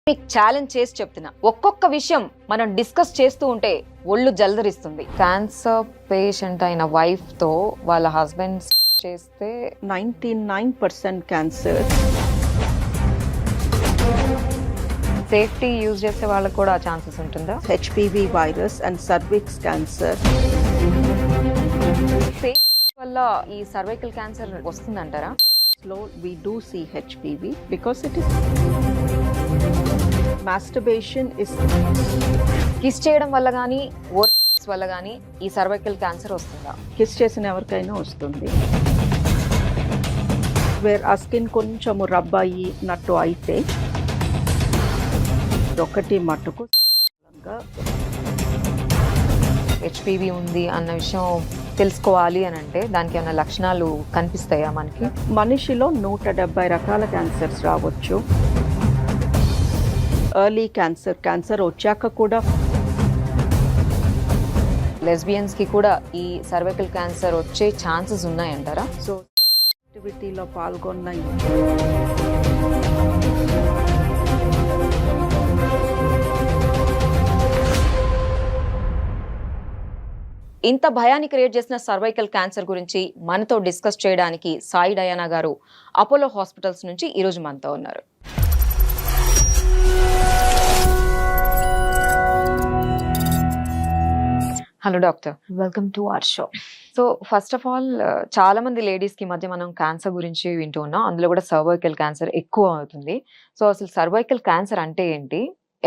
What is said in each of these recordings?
మీకు ఛాలెంజ్ చేసి చెప్తున్నా, ఒక్కొక్క విషయం మనం డిస్కస్ చేస్తూ ఉంటే ఒళ్ళు జలదరిస్తుంది. క్యాన్సర్ పేషెంట్ అయిన వైఫ్ తో వాళ్ళ హస్బెండ్ చేస్తే 99% క్యాన్సర్. సేఫ్టీ యూజ్ చేసే వాళ్ళకి కూడా ఛాన్సెస్ ఉంటుందా? HPV virus and cervix cancer. Safety వల్ల ఈ సర్వైకల్ క్యాన్సర్ వస్తుందంటారా? We do see HPV because it is masturbation is kiss చేయడం వల్ల గానీ ఓరల్ వల్ల గానీ ఈ సర్వైకల్ క్యాన్సర్ వస్తుందా? కిస్ చేసిన ఎవరికైనా వస్తుంది. వేర్ ఆ స్కిన్ కొంచెము రబ్ అయ్యినట్టు అయితే ఒకటి మట్టుకు హెచ్పివి ఉంది అన్న విషయం తెలుసుకోవాలి అని అంటే దానికి ఏమైనా లక్షణాలు కనిపిస్తాయా మనకి? మనిషిలో 170 రకాల క్యాన్సర్స్ రావచ్చు. ఎర్లీ క్యాన్సర్ వచ్చాక కూడా లెస్బియన్స్ కి కూడా ఈ సర్వైకల్ క్యాన్సర్ వచ్చే ఛాన్సెస్ ఉన్నాయంటారా? సో యాక్టివిటీలో పాల్గొన్న ఇంత భయాన్ని క్రియేట్ చేసిన సర్వైకల్ క్యాన్సర్ గురించి మనతో డిస్కస్ చేయడానికి సాయి డయానా గారు అపోలో హాస్పిటల్స్ నుంచి ఈరోజు మనతో ఉన్నారు. Hello doctor, welcome to our show. So first of all, చాలా మంది లేడీస్ కి మధ్య మనం క్యాన్సర్ గురించి వింటూ ఉన్నాం, అందులో కూడా సర్వైకల్ క్యాన్సర్ ఎక్కువ అవుతుంది. సో అసలు సర్వైకల్ క్యాన్సర్ అంటే ఏంటి,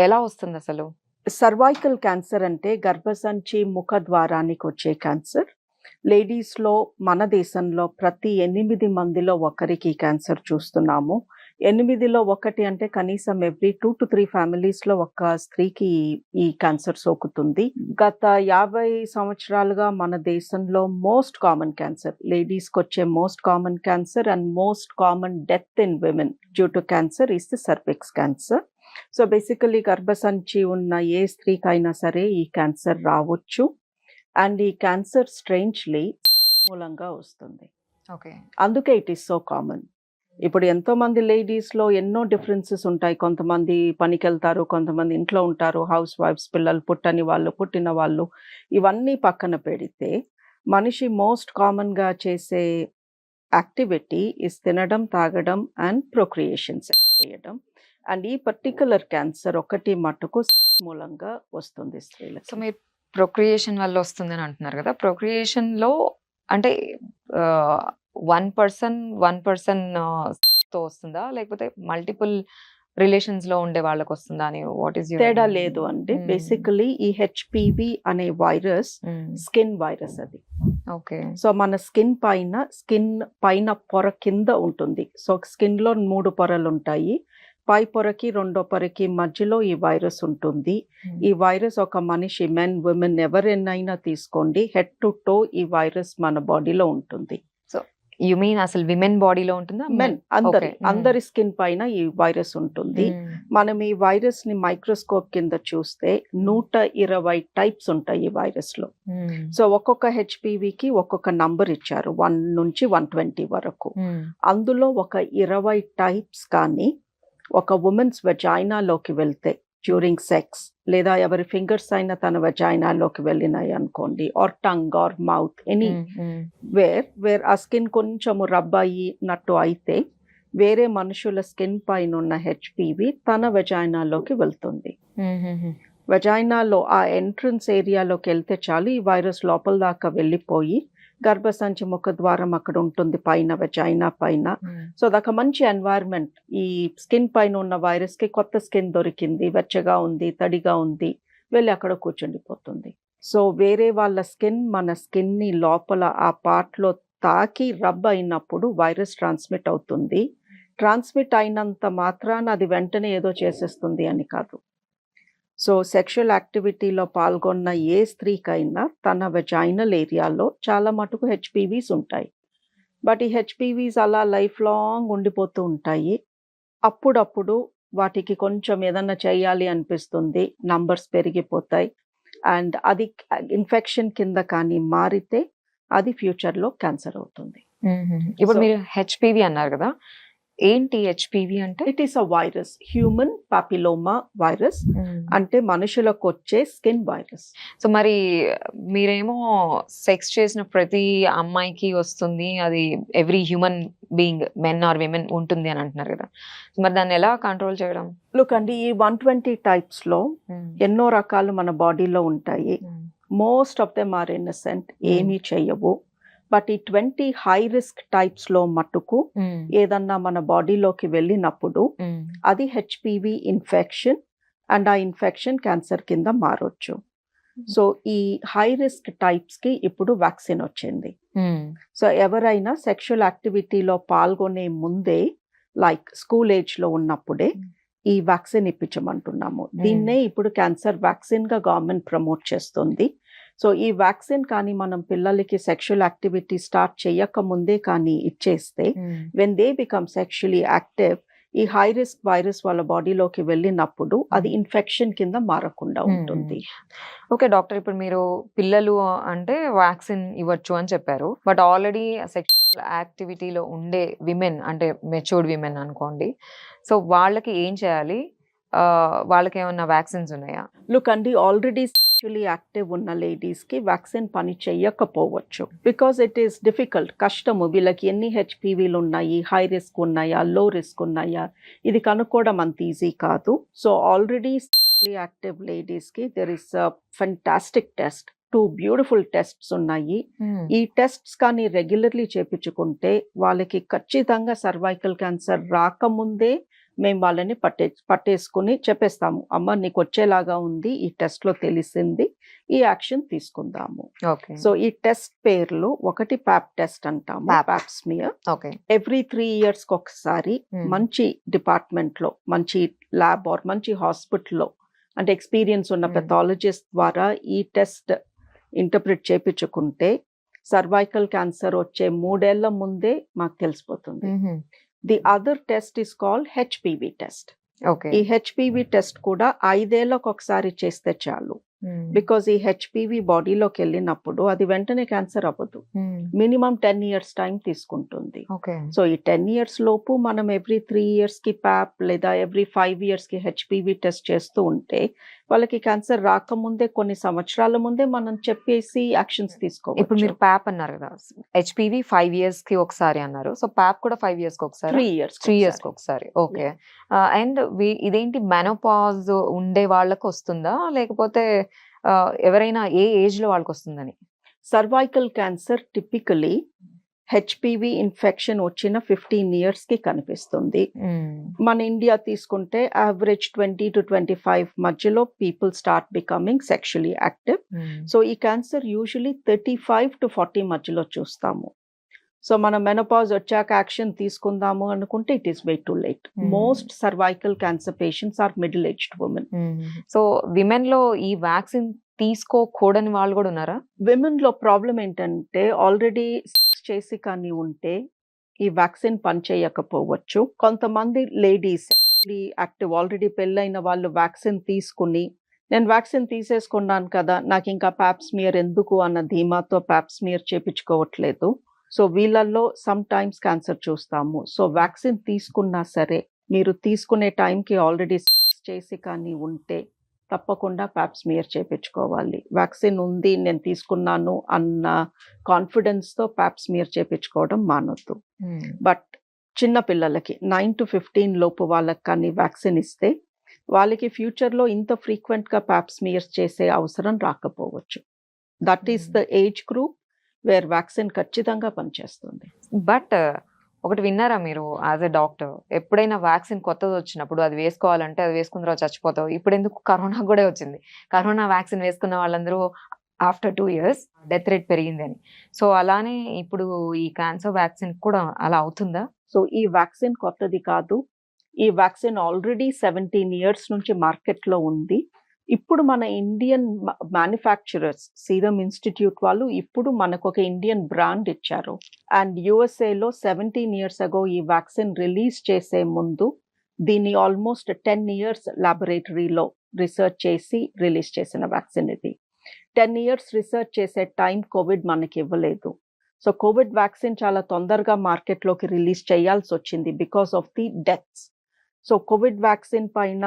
ఎలా వస్తుంది అసలు? సర్వైకల్ క్యాన్సర్ అంటే గర్భసంచి ముఖ ద్వారానికి వచ్చే క్యాన్సర్. లేడీస్లో మన దేశంలో ప్రతి 8 మందిలో ఒకరికి క్యాన్సర్ చూస్తున్నాము. 8లో 1 అంటే కనీసం ఎవ్రీ 2 to 3 ఫ్యామిలీస్లో ఒక స్త్రీకి ఈ క్యాన్సర్ సోకుతుంది. గత 50 సంవత్సరాలుగా మన దేశంలో మోస్ట్ కామన్ క్యాన్సర్, లేడీస్కి వచ్చే most common cancer and most common death in women due to cancer is the cervix cancer. So basically గర్భసంచి ఉన్న ఏ స్త్రీకైనా సరే ఈ క్యాన్సర్ రావచ్చు. అండ్ ఈ క్యాన్సర్ స్ట్రేంజ్లీ మూలంగా వస్తుంది. ఓకే, అందుకే ఇట్ ఈస్ సో కామన్. ఇప్పుడు ఎంతో మంది లేడీస్లో ఎన్నో డిఫరెన్సెస్ ఉంటాయి. కొంతమంది పనికి వెళ్తారు, కొంతమంది ఇంట్లో ఉంటారు, హౌస్ వైఫ్స్, పిల్లలు పుట్టని వాళ్ళు, పుట్టిన వాళ్ళు, ఇవన్నీ పక్కన పెడితే మనిషి మోస్ట్ కామన్గా చేసే యాక్టివిటీ ఇస్ తినడం, తాగడం అండ్ ప్రొక్రియేషన్స్ చేయడం. అండ్ ఈ పర్టికులర్ క్యాన్సర్ ఒకటి మట్టుకు మూలంగా వస్తుంది స్త్రీలకు. సో మీరు ప్రొక్రియేషన్ వల్ల వస్తుందని అంటున్నారు కదా, ప్రొక్రియేషన్ లో అంటే 1% తో వస్తుందా, లేకపోతే మల్టిపుల్ రిలేషన్స్ లో ఉండే వాళ్ళకి వస్తుందా అని? వాట్ ఈస్ తేడా లేదు అండి. బేసికలీ ఈ హెచ్పివి అనే వైరస్ స్కిన్ వైరస్ అది. ఓకే, సో మన స్కిన్ పైన పొర కింద ఉంటుంది. సో స్కిన్ లో 3 పొరలు ఉంటాయి. పై పొరకి 2వ పొరకి మధ్యలో ఈ వైరస్ ఉంటుంది. ఈ వైరస్ ఒక మనిషి, మెన్, విమెన్ ఎవరైనా తీసుకోండి, హెడ్ టు టో ఈ వైరస్ మన బాడీలో ఉంటుంది. సో యు మీన్ అసలు విమెన్ బాడీలో ఉంటుందా? మెన్ అందరి స్కిన్ పైన ఈ వైరస్ ఉంటుంది. మనం ఈ వైరస్ ని మైక్రోస్కోప్ కింద చూస్తే 120 టైప్స్ ఉంటాయి ఈ వైరస్ లో. సో ఒక్కొక్క హెచ్పివికి ఒక్కొక్క నంబర్ ఇచ్చారు, 1 నుంచి 120 వరకు. అందులో ఒక 20 టైప్స్ కానీ ఒక ఉమెన్స్ వెజైనాలోకి వెళ్తే డ్యూరింగ్ సెక్స్, లేదా ఎవరి ఫింగర్స్ అయినా తన వెజైనాలోకి వెళ్ళినాయి అనుకోండి, or tongue or mouth, anywhere ఆ స్కిన్ కొంచెము రబ్ అయ్యినట్టు అయితే వేరే మనుషుల స్కిన్ పైన ఉన్న హెచ్పివి తన వెజైనాలోకి వెళ్తుంది. వెజైనాలో ఆ ఎంట్రన్స్ ఏరియాలోకి వెళ్తే చాలు, ఈ వైరస్ లోపల దాకా వెళ్ళిపోయి గర్భసంచి ముఖ ద్వారం అక్కడ ఉంటుంది పైన, వెజైనా పైన. సో అదొక మంచి ఎన్వైర్న్మెంట్. ఈ స్కిన్ పైన ఉన్న వైరస్ కి కొత్త స్కిన్ దొరికింది, వెచ్చగా ఉంది, తడిగా ఉంది, వెళ్ళి అక్కడ కూర్చుండిపోతుంది. సో వేరే వాళ్ళ స్కిన్ మన స్కిన్ ని లోపల ఆ పార్ట్ లో తాకి రబ్ అయినప్పుడు వైరస్ ట్రాన్స్మిట్ అవుతుంది. ట్రాన్స్మిట్ అయినంత మాత్రాన అది వెంటనే ఏదో చేసేస్తుంది అని కాదు. సో సెక్షువల్ యాక్టివిటీలో పాల్గొన్న ఏ స్త్రీకైనా తన వెజైనల్ ఏరియాలో చాలా మటుకు హెచ్పివీస్ ఉంటాయి. బట్ ఈ హెచ్పివీస్ అలా లైఫ్ లాంగ్ ఉండిపోతూ ఉంటాయి. అప్పుడప్పుడు వాటికి కొంచెం ఏదన్నా చేయాలి అనిపిస్తుంది, నంబర్స్ పెరిగిపోతాయి. అండ్ అది ఇన్ఫెక్షన్ కింద కానీ మారితే అది ఫ్యూచర్లో క్యాన్సర్ అవుతుంది. ఇప్పుడు మీరు హెచ్పివి అన్నారు కదా, ఏంటి హెచ్పివి అంటే? It is a virus, human papilloma virus, అంటే మనుషులకు వచ్చే స్కిన్ వైరస్. సో మరి మీరేమో సెక్స్ చేసిన ప్రతి అమ్మాయికి వస్తుంది, అది every human being men or women ఉంటుంది అని అంటున్నారు కదా, మరి దాన్ని ఎలా కంట్రోల్ చేయడం? లుక్ అండి, ఈ 120 టైప్స్ లో ఎన్నో రకాలు మన బాడీలో ఉంటాయి. Most of them are innocent, ఏమీ చెయ్యవు. బట్ ఈ 20 హై రిస్క్ టైప్స్ లో మట్టుకు ఏదన్నా మన బాడీలోకి వెళ్ళినప్పుడు అది హెచ్పివి ఇన్ఫెక్షన్, అండ్ ఆ ఇన్ఫెక్షన్ క్యాన్సర్ కింద మారొచ్చు. సో ఈ హై రిస్క్ టైప్స్ కి ఇప్పుడు వ్యాక్సిన్ వచ్చింది. సో ఎవరైనా సెక్షువల్ యాక్టివిటీలో పాల్గొనే ముందే, లైక్ స్కూల్ ఏజ్ లో ఉన్నప్పుడే ఈ వ్యాక్సిన్ ఇప్పించమంటున్నాము. దీన్నే ఇప్పుడు క్యాన్సర్ వ్యాక్సిన్ గా గవర్నమెంట్ ప్రమోట్ చేస్తుంది. సో ఈ వ్యాక్సిన్ కానీ మనం పిల్లలకి సెక్షువల్ యాక్టివిటీ స్టార్ట్ చేయక ముందే కానీ ఇచ్చేస్తే, when they become sexually active, ఈ హై రిస్క్ వైరస్ వాళ్ళ బాడీలోకి వెళ్ళినప్పుడు అది ఇన్ఫెక్షన్ కింద మారకుండా ఉంటుంది. ఓకే డాక్టర్, ఇప్పుడు మీరు పిల్లలు అంటే వ్యాక్సిన్ ఇవ్వచ్చు అని చెప్పారు, బట్ ఆల్రెడీ సెక్షువల్ యాక్టివిటీలో ఉండే విమెన్ అంటే మెచ్యూర్డ్ విమెన్ అనుకోండి, సో వాళ్ళకి ఏం చేయాలి? వాళ్ళకి ఏమన్నా వ్యాక్సిన్స్ ఉన్నాయా? లుక్ అండి, ఆల్రెడీ సెక్షువల్లీ యాక్టివ్ ఉన్న లేడీస్ కి వ్యాక్సిన్ పని చేయకపోవచ్చు. బికాస్ ఇట్ ఈస్ డిఫికల్ట్, కష్టము. వీళ్ళకి ఎన్ని హెచ్పివిలు ఉన్నాయి, హై రిస్క్ ఉన్నాయా, లో రిస్క్ ఉన్నాయా, ఇది కనుక్కోవడం అంత ఈజీ కాదు. So already sexually active ladies కి there is a fantastic test, 2 beautiful tests ఉన్నాయి. ఈ టెస్ట్స్ కానీ రెగ్యులర్లీ చేపించుకుంటే వాళ్ళకి ఖచ్చితంగా సర్వైకల్ క్యాన్సర్ రాకముందే మేము వాళ్ళని పట్టేసుకుని చెప్పేస్తాము, అమ్మ నీకు వచ్చేలాగా ఉంది, ఈ టెస్ట్ లో తెలిసింది, ఈ యాక్షన్ తీసుకుందాము. సో ఈ టెస్ట్ పేర్లు, ఒకటి ప్యాప్ టెస్ట్ అంటాము, ప్యాప్ స్మియర్. ఎవ్రీ 3 years ఒకసారి మంచి డిపార్ట్మెంట్ లో, మంచి ల్యాబ్ ఆర్ మంచి హాస్పిటల్లో, అంటే ఎక్స్పీరియన్స్ ఉన్న పెథాలజిస్ట్ ద్వారా ఈ టెస్ట్ ఇంటర్ప్రిట్ చేపించుకుంటే సర్వైకల్ క్యాన్సర్ వచ్చే 3 ఏళ్ల ముందే మాకు తెలిసిపోతుంది. The other test is called HPV test. ఈ హెచ్పివి టెస్ట్ కూడా 5 ఏళ్లకు ఒకసారి చేస్తే చాలు. బికాజ్ ఈ హెచ్పివి బాడీలోకి వెళ్ళినప్పుడు అది వెంటనే క్యాన్సర్ అవ్వదు, మినిమం 10 years టైం తీసుకుంటుంది. సో ఈ 10 years లోపు మనం ఎవ్రీ 3 years కి ప్యాప్ లేదా ఎవ్రీ 5 years కి హెచ్పివి టెస్ట్ చేస్తూ ఉంటే వాళ్ళకి క్యాన్సర్ రాకముందే, కొన్ని సంవత్సరాల ముందే మనం చెప్పేసి యాక్షన్స్ తీసుకోవచ్చు. ఇప్పుడు మీరు ప్యాప్ అన్నారు కదా, హెచ్పివి 5 years కి ఒకసారి అన్నారు, సో ప్యాప్ కూడా 5 years కి ఒకసారి, 3 years కి ఒకసారి. ఓకే. అండ్ ఇదేంటి మెనోపాజ్ ఉండే వాళ్ళకి వస్తుందా, లేకపోతే ఎవరైనా ఏ ఏజ్ లో వాళ్ళకి వస్తుందని? Cervical cancer typically HPV infection వచ్చిన 15 years కి కనిపిస్తుంది. మన ఇండియా తీసుకుంటే యావరేజ్ 20 to 25 మధ్యలో people start becoming sexually active. So ఈ క్యాన్సర్ యూజువలీ 35 to 40 మధ్యలో చూస్తాము. సో మనం మెనోపాజ్ వచ్చాక యాక్షన్ తీసుకుందాము అనుకుంటే it is way too late. Most cervical cancer patients are middle aged women. So women లో ఈ వ్యాక్సిన్ తీసుకోకూడని వాళ్ళు కూడా ఉన్నారా? విమెన్ లో ప్రాబ్లం ఏంటంటే ఆల్రెడీ చేసి కానీ ఉంటే ఈ వ్యాక్సిన్ పనిచేయకపోవచ్చు. కొంతమంది లేడీస్ యాక్టివ్ ఆల్రెడీ పెళ్ళైన వాళ్ళు వ్యాక్సిన్ తీసుకుని, నేను వ్యాక్సిన్ తీసేసుకున్నాను కదా, నాకు ఇంకా ప్యాప్ స్మియర్ ఎందుకు అన్న ధీమాతో ప్యాప్ స్మియర్ చేపించుకోవట్లేదు. సో వీళ్ళల్లో సమ్ టైమ్స్ క్యాన్సర్ చూస్తాము. సో వ్యాక్సిన్ తీసుకున్నా సరే, మీరు తీసుకునే టైంకి ఆల్రెడీ చేసి కానీ ఉంటే తప్పకుండా ప్యాప్ స్మియర్ చేపించుకోవాలి. వ్యాక్సిన్ ఉంది, నేను తీసుకున్నాను అన్న కాన్ఫిడెన్స్తో ప్యాప్ స్మియర్ చేపించుకోవడం మానొద్దు. బట్ చిన్న పిల్లలకి 9 to 15 లోపు వాళ్ళకి కానీ వ్యాక్సిన్ ఇస్తే వాళ్ళకి ఫ్యూచర్లో ఇంత ఫ్రీక్వెంట్గా ప్యాప్ స్మియర్స్ చేసే అవసరం రాకపోవచ్చు. That is the age group where vaccine ఖచ్చితంగా పనిచేస్తుంది. బట్ ఒకటి విన్నారా మీరు యాజ్ ఎ డాక్టర్, ఎప్పుడైనా వ్యాక్సిన్ కొత్తది వచ్చినప్పుడు అది వేసుకోవాలంటే అది వేసుకున్న తర్వాత చచ్చిపోతావు, ఇప్పుడు ఎందుకు కరోనా కూడా వచ్చింది, కరోనా వ్యాక్సిన్ వేసుకున్న వాళ్ళందరూ ఆఫ్టర్ 2 years డెత్ రేట్ పెరిగింది అని. సో అలానే ఇప్పుడు ఈ క్యాన్సర్ వ్యాక్సిన్ కూడా అలా అవుతుందా? సో ఈ వ్యాక్సిన్ కొత్తది కాదు. ఈ వ్యాక్సిన్ ఆల్రెడీ 17 years నుంచి మార్కెట్లో ఉంది. ఇప్పుడు మన ఇండియన్ మ్యానుఫ్యాక్చరర్స్ సీరమ్ ఇన్స్టిట్యూట్ వాళ్ళు ఇప్పుడు మనకు ఒక ఇండియన్ బ్రాండ్ ఇచ్చారు. అండ్ యుఎస్ఏలో 17 years ago ఈ వ్యాక్సిన్ రిలీజ్ చేసే ముందు దీన్ని ఆల్మోస్ట్ 10 years ల్యాబొరేటరీలో రీసెర్చ్ చేసి రిలీజ్ చేసిన వ్యాక్సిన్ ఇది. 10 years రీసెర్చ్ చేసే టైం కోవిడ్ మనకి ఇవ్వలేదు. సో కోవిడ్ వ్యాక్సిన్ చాలా తొందరగా మార్కెట్లోకి రిలీజ్ చేయాల్సి వచ్చింది because of the deaths. So Covid vaccine పైన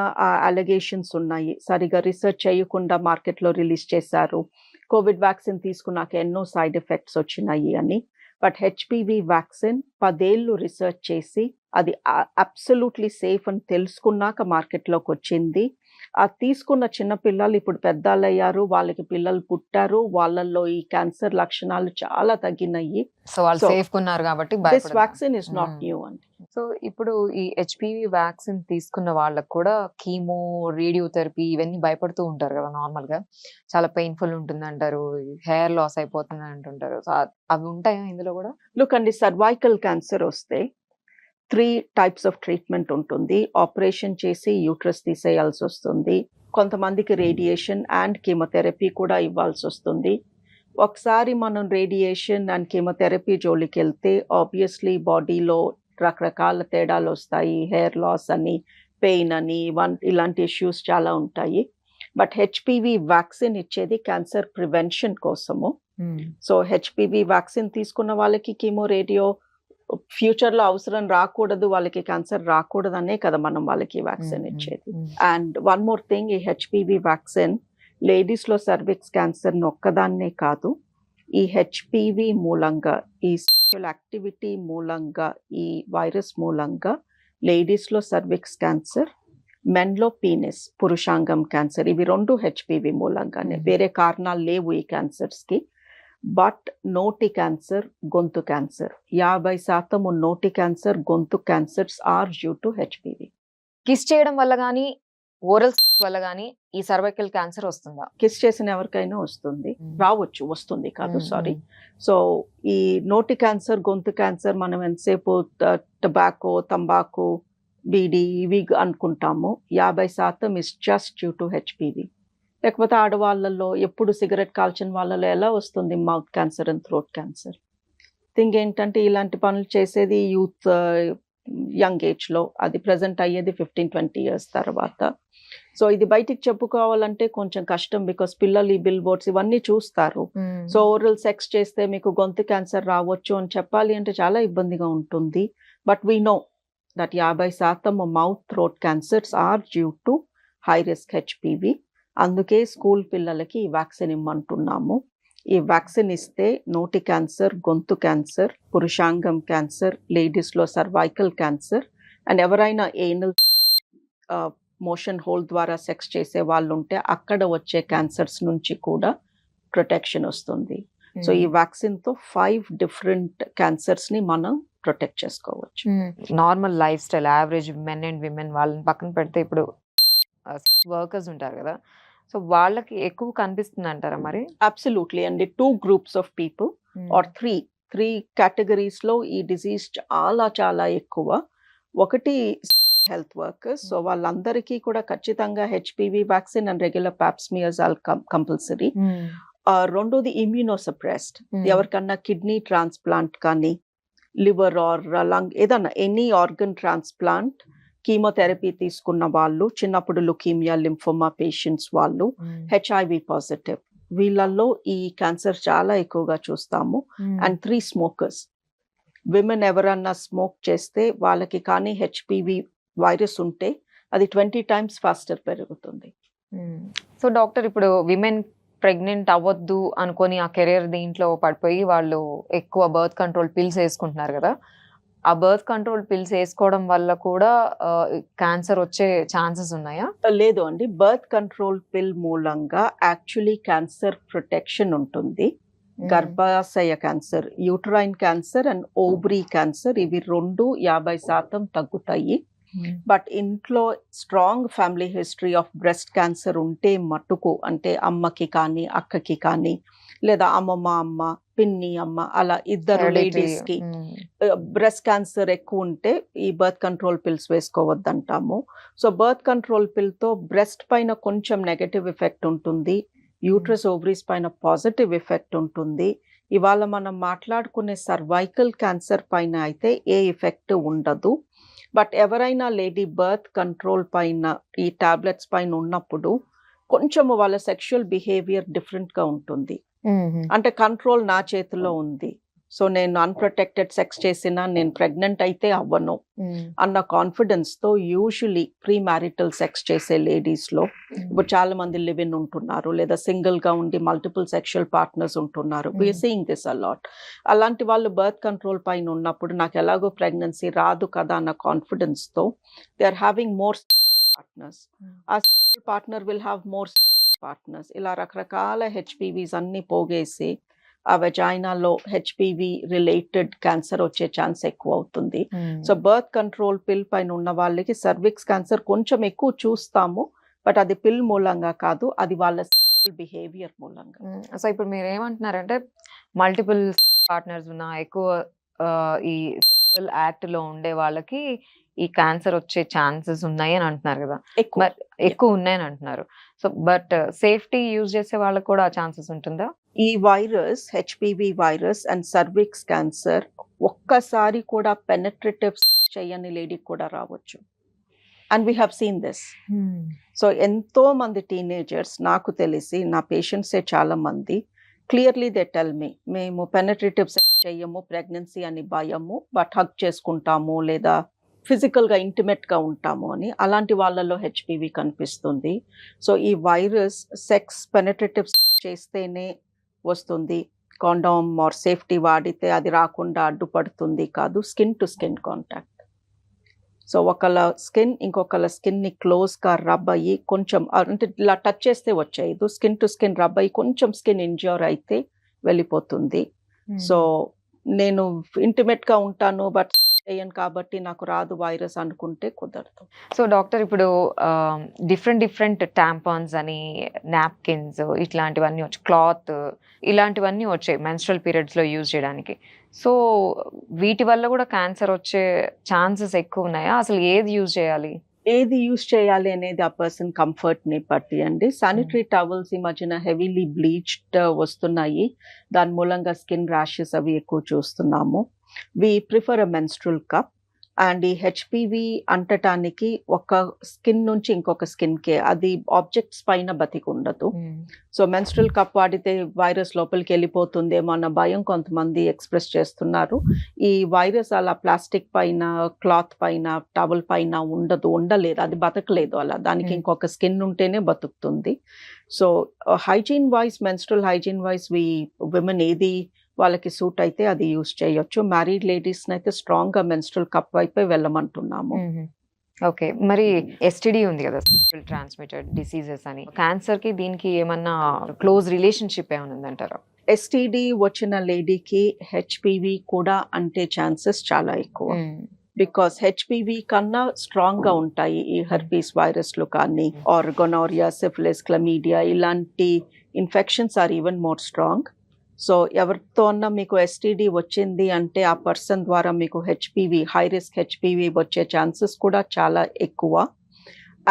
అలిగేషన్స్ ఉన్నాయి, సరిగా రీసెర్చ్ చేయకుండా మార్కెట్లో రిలీజ్ చేశారు, కోవిడ్ వ్యాక్సిన్ తీసుకున్నాక ఎన్నో సైడ్ ఎఫెక్ట్స్ వచ్చినాయి అని. బట్ హెచ్పివి వ్యాక్సిన్ 10 ఏళ్ళు రీసెర్చ్ చేసి అది అబ్సల్యూట్లీ సేఫ్ అని తెలుసుకున్నాక మార్కెట్లోకి వచ్చింది. అది తీసుకున్న చిన్న పిల్లలు ఇప్పుడు పెద్దలయ్యారు, వాళ్ళకి పిల్లలు పుట్టారు, వాళ్ళల్లో ఈ క్యాన్సర్ లక్షణాలు చాలా తగ్గినాయి. సో వాళ్ళు So, సేఫ్ ఉన్నారు కాబట్టి this vaccine is not Mm. New అండి. సో ఇప్పుడు ఈ హెచ్పివి వ్యాక్సిన్ తీసుకున్న వాళ్ళకు కూడా కీమో, రేడియోథెరపీ ఇవన్నీ భయపడుతూ ఉంటారు కదా నార్మల్ గా. చాలా పెయిన్ఫుల్ ఉంటుంది అంటారు, హెయిర్ లాస్ అయిపోతుంది అంటుంటారు. సో అవి ఉంటాయా ఇందులో కూడా? లుక్ అండి, సర్వైకల్ క్యాన్సర్ వస్తే 3 టైప్స్ ఆఫ్ ట్రీట్మెంట్ ఉంటుంది. ఆపరేషన్ చేసి యూట్రస్ తీసేయాల్సి వస్తుంది, కొంతమందికి రేడియేషన్ అండ్ కీమోథెరపీ కూడా ఇవ్వాల్సి వస్తుంది. ఒకసారి మనం రేడియేషన్ అండ్ కీమోథెరపీ జోలికి వెళ్తే ఆబ్వియస్లీ బాడీలో రకరకాల తేడాలు వస్తాయి, హెయిర్ లాస్ అని, పెయిన్ అని, ఇలాంటి ఇష్యూస్ చాలా ఉంటాయి. బట్ హెచ్పివి వ్యాక్సిన్ ఇచ్చేది క్యాన్సర్ ప్రివెన్షన్ కోసము. సో హెచ్పివి వ్యాక్సిన్ తీసుకున్న వాళ్ళకి కీమో, రేడియో ఫ్యూచర్లో అవసరం రాకూడదు, వాళ్ళకి క్యాన్సర్ రాకూడదనే కదా మనం వాళ్ళకి వ్యాక్సిన్ ఇచ్చేది. అండ్ వన్ మోర్ థింగ్, ఈ హెచ్పివి వ్యాక్సిన్ లేడీస్లో సర్విక్స్ క్యాన్సర్ ఒక్కదాన్నే కాదు, ఈ హెచ్పివి మూలంగా, ఈ సెక్షువల్ యాక్టివిటీ మూలంగా, ఈ వైరస్ మూలంగా లేడీస్లో సర్విక్స్ క్యాన్సర్, మెన్లో పీనిస్ పురుషాంగం క్యాన్సర్, ఇవి 2 హెచ్పివి మూలంగానే, వేరే కారణాలు లేవు ఈ క్యాన్సర్స్కి. బట్ నోటి క్యాన్సర్, గొంతు క్యాన్సర్, 50% నోటి క్యాన్సర్, గొంతు cancers are due to HPV. Kiss చేయడం వల్ల గానీ, ఓరల్ వల్ల గానీ ఈ సర్వైకల్ క్యాన్సర్ వస్తుందా? కిస్ చేసిన ఎవరికైనా వస్తుంది, రావచ్చు, వస్తుంది కాదు, సారీ. సో ఈ నోటి క్యాన్సర్, గొంతు క్యాన్సర్ మనం ఎంతసేపు టొబాకో, తంబాకు, బీడీ ఇవి అనుకుంటాము, 50% is just due to HPV. లేకపోతే ఆడవాళ్ళల్లో ఎప్పుడు సిగరెట్ కాల్చిన వాళ్ళలో ఎలా వస్తుంది mouth cancer and throat cancer? Thing ఏంటంటే ఇలాంటి పనులు చేసేది యూత్, యంగ్ ఏజ్లో, అది ప్రజెంట్ అయ్యేది 15-20 ఇయర్స్ తర్వాత. సో ఇది బయటికి చెప్పుకోవాలంటే కొంచెం కష్టం, బికాస్ పిల్లలు ఈ బిల్ బోర్డ్స్ ఇవన్నీ చూస్తారు. సో ఓరల్ సెక్స్ చేస్తే మీకు గొంతు క్యాన్సర్ రావచ్చు అని చెప్పాలి అంటే చాలా ఇబ్బందిగా ఉంటుంది. But we know that 50% mouth throat cancers are due to high risk HPV. అందుకే స్కూల్ పిల్లలకి ఈ వ్యాక్సిన్ ఇమ్మంటున్నాము. ఈ వ్యాక్సిన్ ఇస్తే నోటి క్యాన్సర్, గొంతు క్యాన్సర్, పురుషాంగం క్యాన్సర్, లేడీస్లో సర్వైకల్ క్యాన్సర్, అండ్ ఎవరైనా ఏనల్ మోషన్ హోల్ ద్వారా సెక్స్ చేసే వాళ్ళు ఉంటే అక్కడ వచ్చే క్యాన్సర్స్ నుంచి కూడా ప్రొటెక్షన్ వస్తుంది. సో ఈ వ్యాక్సిన్తో 5 డిఫరెంట్ క్యాన్సర్స్ని మనం ప్రొటెక్ట్ చేసుకోవచ్చు. Normal life style, average men and women వాళ్ళని పక్కన పెడితే ఇప్పుడు వర్కర్స్ ఉంటారు కదా, సో వాళ్ళకి ఎక్కువ కనిపిస్తుంది అంటారా మరి? అబ్సల్యూట్లీ అండి, 2 groups ఆఫ్ పీపుల్ ఆర్ 3 కేటగిరీస్లో ఈ డిజీజ్ చాలా చాలా ఎక్కువ. ఒకటి హెల్త్ వర్కర్స్, సో వాళ్ళందరికీ కూడా ఖచ్చితంగా హెచ్పివి వ్యాక్సిన్ అండ్ రెగ్యులర్ పాప్స్మియర్జాల్ కంపల్సరీ. రెండోది ఇమ్యూనోసప్రెస్డ్, ఎవరికన్నా కిడ్నీ ట్రాన్స్ప్లాంట్ కానీ, లివర్ ఆర్ లంగ్, ఏదన్నా ఎనీ ఆర్గన్ ట్రాన్స్ప్లాంట్, కీమోథెరపీ తీసుకున్న వాళ్ళు, చిన్నప్పుడు లుకీమియా, లింఫోమా పేషెంట్స్ వాళ్ళు, హెచ్ఐవి పాజిటివ్, వీళ్ళల్లో ఈ క్యాన్సర్ చాలా ఎక్కువగా చూస్తాము. అండ్ 3 స్మోకర్స్, విమెన్ ఎవరన్నా స్మోక్ చేస్తే వాళ్ళకి కానీ హెచ్పివి వైరస్ ఉంటే అది 20 times ఫాస్టర్ పెరుగుతుంది. సో డాక్టర్, ఇప్పుడు విమెన్ ప్రెగ్నెంట్ అవ్వద్దు అనుకొని ఆ కెరియర్ దీంట్లో పడిపోయి వాళ్ళు ఎక్కువ బర్త్ కంట్రోల్ పిల్స్ వేసుకుంటున్నారు కదా, ఆ బర్త్ కంట్రోల్ పిల్స్ వేసుకోవడం వల్ల కూడా క్యాన్సర్ వచ్చే ఛాన్సెస్ ఉన్నాయా? లేదు అండి, బర్త్ కంట్రోల్ పిల్ మూలంగా యాక్చువల్లీ క్యాన్సర్ ప్రొటెక్షన్ ఉంటుంది. గర్భాశయ cancer, uterine cancer and ovary cancer, ఇవి 2 50% తగ్గుతాయి. బట్ ఇంట్లో strong family history of breast cancer ఉంటే మట్టుకు, అంటే అమ్మకి కానీ అక్కకి కానీ, లేదా అమ్మ, పిన్ని అమ్మ, అలా ఇద్దరు లేడీస్కి బ్రెస్ట్ క్యాన్సర్ ఎక్కువ ఉంటే ఈ బర్త్ కంట్రోల్ పిల్స్ వేసుకోవద్దంటాము. సో బర్త్ కంట్రోల్ పిల్తో బ్రెస్ట్ పైన కొంచెం నెగటివ్ ఎఫెక్ట్ ఉంటుంది, యూట్రస్ ఓవరీస్ పైన పాజిటివ్ ఎఫెక్ట్ ఉంటుంది. ఇవాళ మనం మాట్లాడుకునే సర్వైకల్ క్యాన్సర్ పైన అయితే ఏ ఎఫెక్ట్ ఉండదు. బట్ ఎవరైనా లేడీ బర్త్ కంట్రోల్ పైన ఈ టాబ్లెట్స్ పైన ఉన్నప్పుడు కొంచెము వాళ్ళ సెక్షువల్ బిహేవియర్ డిఫరెంట్గా ఉంటుంది. అంటే కంట్రోల్ నా చేతిలో ఉంది, సో నేను అన్ప్రొటెక్టెడ్ సెక్స్ చేసినా నేను ప్రెగ్నెంట్ అయితే అవ్వను అన్న కాన్ఫిడెన్స్తో యూజువలీ ప్రీ మ్యారిటల్ సెక్స్ చేసే లేడీస్లో ఇప్పుడు చాలా మంది లివ్ ఇన్ ఉంటున్నారు లేదా సింగిల్గా ఉండి మల్టిపుల్ సెక్షువల్ పార్ట్నర్స్ ఉంటున్నారు. We're seeing this a lot. అలాంటి వాళ్ళు బర్త్ కంట్రోల్ పైన ఉన్నప్పుడు నాకు ఎలాగో ప్రెగ్నెన్సీ రాదు కదా అన్న కాన్ఫిడెన్స్తో they are having more partners. ఆ partner will have more partners. ఇలా రకరకాల హెచ్పివీస్ అన్ని పోగేసి ఆ వెజైనాలో హెచ్పివి రిలేటెడ్ క్యాన్సర్ వచ్చే ఛాన్స్ ఎక్కువ అవుతుంది. సో బర్త్ కంట్రోల్ పిల్ పైన ఉన్న వాళ్ళకి సర్విక్స్ క్యాన్సర్ కొంచెం ఎక్కువ చూస్తాము, బట్ అది పిల్ మూలంగా కాదు, అది వాళ్ళ సెక్షువల్ బిహేవియర్ మూలంగా. సో ఇప్పుడు మీరు ఏమంటున్నారంటే మల్టిపుల్ పార్ట్నర్స్ ఉన్న ఎక్కువ ఈ సెక్షువల్ యాక్ట్ లో ఉండే వాళ్ళకి ఈ క్యాన్సర్ వచ్చే ఛాన్సెస్ ఉన్నాయి అని అంటున్నారు కదా, ఎక్కువ ఉన్నాయని అంటున్నారు. సో బట్ సేఫ్టీ యూజ్ చేసే వాళ్ళకి కూడా ఆ ఛాన్సెస్ ఉంటుందా? ఈ virus HPV virus and cervix cancer ఒక్కసారి కూడా పెనట్రేటివ్ చేయని లేడీకి కూడా రావచ్చు. And we have seen this. So ఎంతో మంది టీనేజర్స్ నాకు తెలిసి నా పేషెంట్సే చాలా మంది క్లియర్లీ దే టెల్ మీ మేము పెనట్రేటివ్ సెక్స్ చెయ్యము, ప్రెగ్నెన్సీ అని భయము, బట్ హగ్ చేసుకుంటాము లేదా ఫిజికల్గా ఇంటిమేట్గా ఉంటాము అని. అలాంటి వాళ్ళలో హెచ్పివి కనిపిస్తుంది. సో ఈ వైరస్ సెక్స్ పెనట్రేటివ్ చేస్తేనే వస్తుంది, కాండోమ్ ఆర్ సేఫ్టీ వాడితే అది రాకుండా అడ్డుపడుతుంది కాదు, skin to skin contact. So ఒకళ్ళ స్కిన్ ఇంకొకళ్ళ స్కిన్ని క్లోజ్గా రబ్ అయ్యి కొంచెం అంటే ఇలా టచ్ చేస్తే వచ్చేది, స్కిన్ టు స్కిన్ రబ్ అయ్యి కొంచెం స్కిన్ ఇంజ్యూర్ అయితే వెళ్ళిపోతుంది. సో నేను ఇంటిమేట్గా ఉంటాను బట్ చేయను కాబట్టి నాకు రాదు వైరస్ అనుకుంటే కుదరదు. సో డాక్టర్ ఇప్పుడు డిఫరెంట్ టాంపాన్స్ అని, నాప్కిన్స్ ఇట్లాంటివన్నీ వచ్చి, క్లాత్ ఇలాంటివన్నీ వచ్చాయి మెన్స్ట్రల్ పీరియడ్స్ లో యూజ్ చేయడానికి. సో వీటి వల్ల కూడా క్యాన్సర్ వచ్చే ఛాన్సెస్ ఎక్కువ ఉన్నాయా? అసలు ఏది యూజ్ చేయాలి? ఏది యూజ్ చేయాలి అనేది ఆ పర్సన్ కంఫర్ట్ ని బట్టి అండి. శానిటరీ టవల్స్ ఈ మధ్యన హెవీలీ బ్లీచ్డ్ వస్తున్నాయి, దాని మూలంగా స్కిన్ ర్యాషెస్ అవి ఎక్కువ చూస్తున్నాము. We prefer a menstrual cup. And ఈ హెచ్పివి అంటటానికి ఒక స్కిన్ నుంచి ఇంకొక స్కిన్కే, అది ఆబ్జెక్ట్స్ పైన బతికి ఉండదు. సో మెన్స్ట్రల్ కప్ వాడితే వైరస్ లోపలికి వెళ్ళిపోతుందేమో అన్న భయం కొంతమంది ఎక్స్ప్రెస్ చేస్తున్నారు. ఈ వైరస్ అలా ప్లాస్టిక్ పైన, క్లాత్ పైన, టవల్ పైన ఉండలేదు, అది బతకలేదు అలా, దానికి ఇంకొక స్కిన్ ఉంటేనే బతుకుతుంది. So hygiene wise, menstrual hygiene wise women ఏది వాళ్ళకి సూట్ అయితే అది యూజ్ చేయొచ్చు. మ్యారీడ్ లేడీస్ అయితే స్ట్రాంగ్ గా మెన్స్ట్రల్ కప్ వైపే వెళ్ళమంటున్నాము. ఓకే, మరి ఎస్టిడి ఉంది కదా, సెక్షువల్ ట్రాన్స్మిటెడ్ డిసీజెస్ అని, క్యాన్సర్ కి దీనికి ఏమన్నా క్లోజ్ రిలేషన్షిప్ ఏమైనా ఉందంటారా? ఎస్టిడి వచ్చిన లేడీకి హెచ్పివి కూడా అంటే ఛాన్సెస్ చాలా ఎక్కువ. బికాస్ హెచ్పివి కన్నా స్ట్రాంగ్ గా ఉంటాయి ఈ హెర్పీస్ వైరస్లు కానీ, ఆర్ గొనోరియా, సిఫిలిస్, క్లమీడియా ఇలాంటి infections are even more strong. So ఎవరితో అన్నా మీకు ఎస్టిడి వచ్చింది అంటే ఆ పర్సన్ ద్వారా మీకు హెచ్పివి, హై రిస్క్ హెచ్పివి వచ్చే ఛాన్సెస్ కూడా చాలా ఎక్కువ.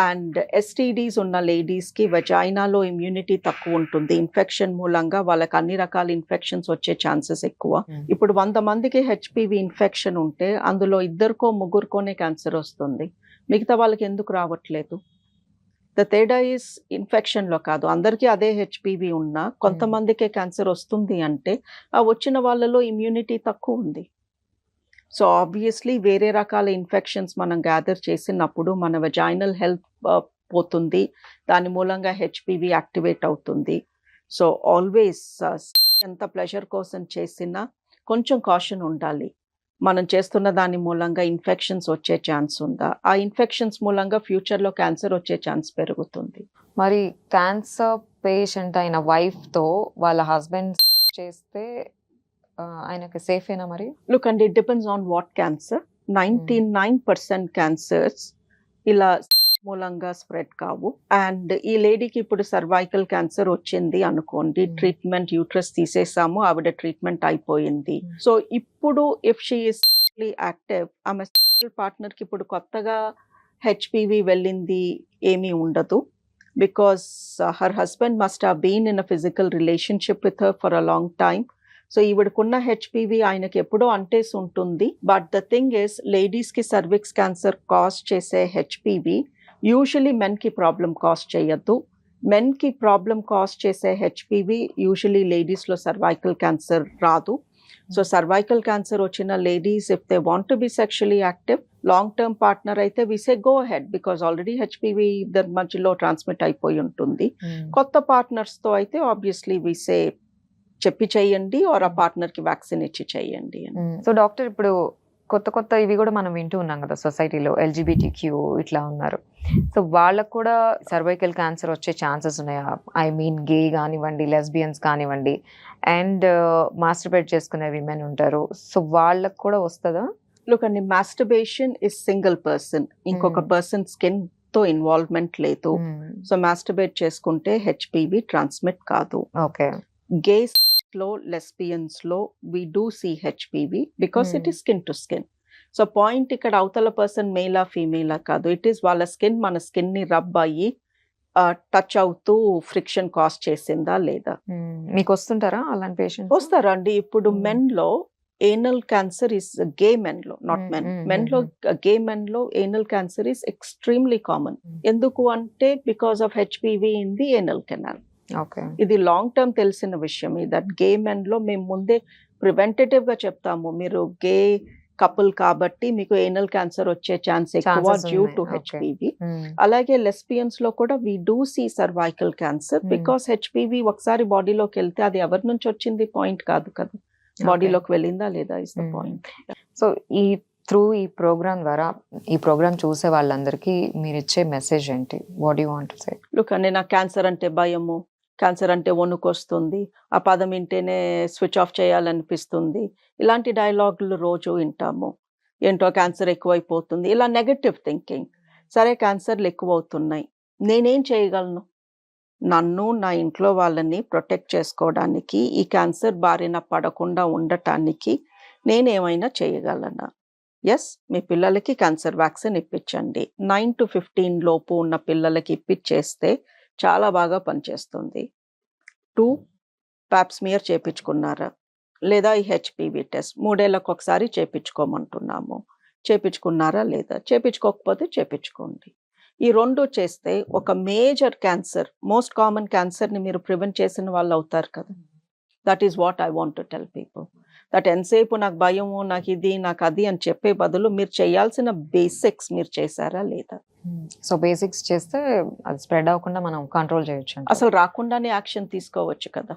అండ్ ఎస్టిడీస్ ఉన్న లేడీస్కి వెజైనాలో ఇమ్యూనిటీ తక్కువ ఉంటుంది, ఇన్ఫెక్షన్ మూలంగా వాళ్ళకి అన్ని రకాల ఇన్ఫెక్షన్స్ వచ్చే ఛాన్సెస్ ఎక్కువ. ఇప్పుడు 100 మందికి హెచ్పివి ఇన్ఫెక్షన్ ఉంటే అందులో 2కో 3కోనే క్యాన్సర్ వస్తుంది, మిగతా వాళ్ళకి ఎందుకు రావట్లేదు? ద తేడా ఈస్ ఇన్ఫెక్షన్లో కాదు, అందరికీ అదే హెచ్పివి ఉన్నా కొంతమందికే క్యాన్సర్ వస్తుంది అంటే ఆ వచ్చిన వాళ్ళలో ఇమ్యూనిటీ తక్కువ ఉంది. సో ఆబ్వియస్లీ వేరే రకాల ఇన్ఫెక్షన్స్ మనం గ్యాదర్ చేసినప్పుడు మన వెజైనల్ హెల్త్ పోతుంది, దాని మూలంగా హెచ్పివి యాక్టివేట్ అవుతుంది. సో ఆల్వేస్ ఎంత ప్లెజర్ కోసం చేసినా కొంచెం కాషన్ ఉండాలి. మనం చేస్తున్న దాని మూలంగా ఇన్ఫెక్షన్స్ వచ్చే ఛాన్స్ ఉందా, ఆ ఇన్ఫెక్షన్స్ మూలంగా ఫ్యూచర్లో క్యాన్సర్ వచ్చే ఛాన్స్ పెరుగుతుంది. మరి క్యాన్సర్ పేషెంట్ అయిన వైఫ్తో వాళ్ళ హస్బెండ్ చేస్తే ఆయనకి సేఫేనా మరి? Look and it depends on what cancer. 99% cancers ఇలా మూలంగా స్ప్రెడ్ కావు. అండ్ ఈ లేడీకి ఇప్పుడు సర్వైకల్ క్యాన్సర్ వచ్చింది అనుకోండి, ట్రీట్మెంట్ యూట్రస్ తీసేసాము, ఆవిడ ట్రీట్మెంట్ అయిపోయింది. సో ఇప్పుడు ఇఫ్ షీ ఈస్ యాక్టివ్, ఆమె పార్ట్నర్ కి ఇప్పుడు కొత్తగా హెచ్పివి వెళ్ళింది ఏమీ ఉండదు, because her husband must have been in a physical relationship with her for a long time. So ఈవిడకున్న హెచ్పివి ఆయనకి ఎప్పుడో అంటేసి ఉంటుంది. బట్ ద థింగ్ ఇస్, లేడీస్కి సర్విక్స్ క్యాన్సర్ కాజ్ చేసే హెచ్పివి యూజువలీ మెన్కి ప్రాబ్లం కాజ్ చేయొద్దు. మెన్కి ప్రాబ్లం కాజ్ చేసే హెచ్పివి యూజువలీ లేడీస్లో సర్వైకల్ క్యాన్సర్ రాదు. సో సర్వైకల్ క్యాన్సర్ వచ్చిన ladies if they want to be sexually active, long term partner అయితే we say go ahead because already HPV ఇద్దరి మధ్యలో ట్రాన్స్మిట్ అయిపోయి ఉంటుంది. కొత్త పార్ట్నర్స్ తో అయితే ఆబ్వియస్లీ వి సే చెప్పి చెయ్యండి ఆర్ ఆ పార్ట్నర్ కి వ్యాక్సిన్ ఇచ్చి చెయ్యండి. సో డాక్టర్, ఇప్పుడు కొత్త ఇవి కూడా మనం వింటూ ఉన్నాం కదా సొసైటీలో, LGBTQ ఇట్లా ఉన్నారు. సో వాళ్ళకు కూడా సర్వైకల్ క్యాన్సర్ వచ్చే ఛాన్సెస్ ఉన్నాయా? ఐ మీన్ గే కానివ్వండి, లెస్బియన్స్ కానివ్వండి, అండ్ మాస్టర్బేట్ చేసుకునే విమెన్ ఉంటారు. సో వాళ్ళకు కూడా వస్తుందా? లుక్ అండి, మాస్టర్బేషన్ ఇస్ సింగిల్ పర్సన్, ఇంకొక పర్సన్ స్కిన్ తో ఇన్వాల్వ్మెంట్ లేదు. సో మాస్టర్బేట్ చేసుకుంటే హెచ్పివి ట్రాన్స్మిట్ కాదు. ఓకే. గేస్ లో, లెస్బియన్స్ లో we do see HPV because it is skin to skin. So point ఇక్కడ అవతల పర్సన్ మేలా ఫీమేలా కాదు, ఇట్ ఈస్ వాళ్ళ స్కిన్ మన స్కిన్ ని రబ్ అయ్యి టచ్ అవుతూ ఫ్రిక్షన్ కాజ్ చేసిందా లేదా. మీకు వస్తుంటారా అలాంటి పేషెంట్స్? వస్తారండి. ఇప్పుడు మెన్ లో anal cancer is gay men లో, నాట్ మెన్ లో గే మెన్ లో anal cancer is extremely common. ఎందుకు అంటే because of HPV in the anal canal. ఇది లాంగ్ టర్మ్ తెలిసిన విషయం. దట్ గే మెన్ లో మేము ముందే ప్రివెంటేటివ్ గా చెప్తాము, మీరు గే కపుల్ కాబట్టి మీకు ఏనల్ క్యాన్సర్ వచ్చే ఛాన్స్ ఎక్కువ డ్యూ టు హెచ్పివి. అలాగే లెస్బియన్స్ లో కూడా we do see cervical cancer because HPV ఒకసారి బాడీలోకి వెళ్తే అది ఎవరి నుంచి వచ్చింది పాయింట్ కాదు కదా, బాడీలోకి వెళ్ళిందా లేదా ఇస్ ద పాయింట్. సో ఈ ప్రోగ్రామ్ ద్వారా, ఈ ప్రోగ్రామ్ చూసే వాళ్ళందరికీ మీరు ఇచ్చే మెసేజ్ ఏంటి? What you want to say? Look అండి, నాకు క్యాన్సర్ అంటే భయము, క్యాన్సర్ అంటే వణుకొస్తుంది, ఆ పదం వింటేనే స్విచ్ ఆఫ్ చేయాలనిపిస్తుంది, ఇలాంటి డైలాగులు రోజు వింటాము. ఏంటో క్యాన్సర్ ఎక్కువైపోతుంది, ఇలా నెగటివ్ థింకింగ్. సరే క్యాన్సర్లు ఎక్కువ అవుతున్నాయి, నేనేం చేయగలను? నన్ను, నా ఇంట్లో వాళ్ళని ప్రొటెక్ట్ చేసుకోవడానికి, ఈ క్యాన్సర్ బారిన పడకుండా ఉండటానికి నేనేమైనా చేయగలనా? ఎస్, మీ పిల్లలకి క్యాన్సర్ వ్యాక్సిన్ ఇప్పించండి. 9 to 15 లోపు ఉన్న పిల్లలకి ఇప్పించేస్తే చాలా బాగా పనిచేస్తుంది. 2 పాప్స్మియర్ చేపించుకున్నారా లేదా? ఈ హెచ్పివి టెస్ట్ 3 ఏళ్లకు ఒకసారి చేపించుకోమంటున్నాము, చేపించుకున్నారా లేదా? చేపించుకోకపోతే చేపించుకోండి. ఈ 2 చేస్తే ఒక major cancer, most common cancer ని మీరు ప్రివెంట్ చేసిన వాళ్ళు అవుతారు కదా. That is what I want to tell people. That ఎంతసేపు నాకు భయము, నాకు ఇది, నాకు అది అని చెప్పే బదులు మీరు చేయాల్సిన బేసిక్స్ మీరు చేశారా లేదా? సో బేసిక్స్ చేస్తే అది స్ప్రెడ్ అవ్వకుండా మనం కంట్రోల్ చేయొచ్చు. అసలు రాకుండానే యాక్షన్ తీసుకోవచ్చు కదా.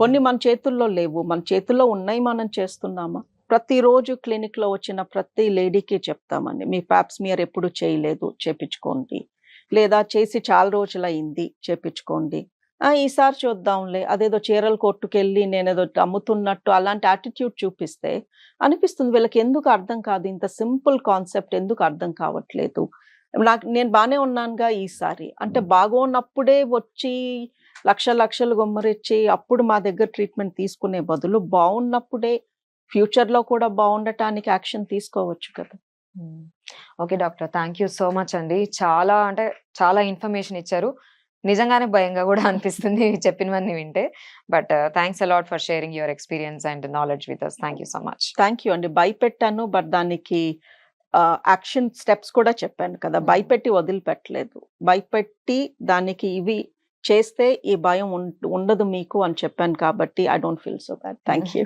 కొన్ని మన చేతుల్లో లేవు, మన చేతుల్లో ఉన్నాయి, మనం చేస్తున్నామా? ప్రతిరోజు క్లినిక్ లో వచ్చిన ప్రతి లేడీకి చెప్తామండి, మీ పాప్స్మియర్ ఎప్పుడు చేయలేదు, చేపించుకోండి. లేదా చేసి చాలా రోజులైంది, చేపించుకోండి. ఈసారి చూద్దాంలే, అదేదో చీరల కొట్టుకెళ్ళి నేనేదో అమ్ముతున్నట్టు అలాంటి యాటిట్యూడ్ చూపిస్తే అనిపిస్తుంది వీళ్ళకి ఎందుకు అర్థం కాదు, ఇంత సింపుల్ కాన్సెప్ట్ ఎందుకు అర్థం కావట్లేదు. నేను బానే ఉన్నానుగా ఈసారి అంటే, బాగున్నప్పుడే వచ్చి లక్షలు గుమ్మరిచ్చి అప్పుడు మా దగ్గర ట్రీట్మెంట్ తీసుకునే బదులు బాగున్నప్పుడే ఫ్యూచర్ లో కూడా బాగుండటానికి యాక్షన్ తీసుకోవచ్చు కదా. Okay doctor, thank you so much అండి. చాలా ఇన్ఫర్మేషన్ ఇచ్చారు. నిజంగానే భయంగా కూడా అనిపిస్తుంది చెప్పినవన్నీ వింటే. But thanks a lot for sharing your experience and knowledge with us. Thank you so much. Thank you అండి. భయపెట్టాను, బట్ దానికి యాక్షన్ స్టెప్స్ కూడా చెప్పాను కదా. భయపెట్టి వదిలిపెట్టలేదు, భయపెట్టి దానికి ఇవి చేస్తే ఈ భయం ఉండదు మీకు అని చెప్పాను కాబట్టి I don't feel so bad. Thank you.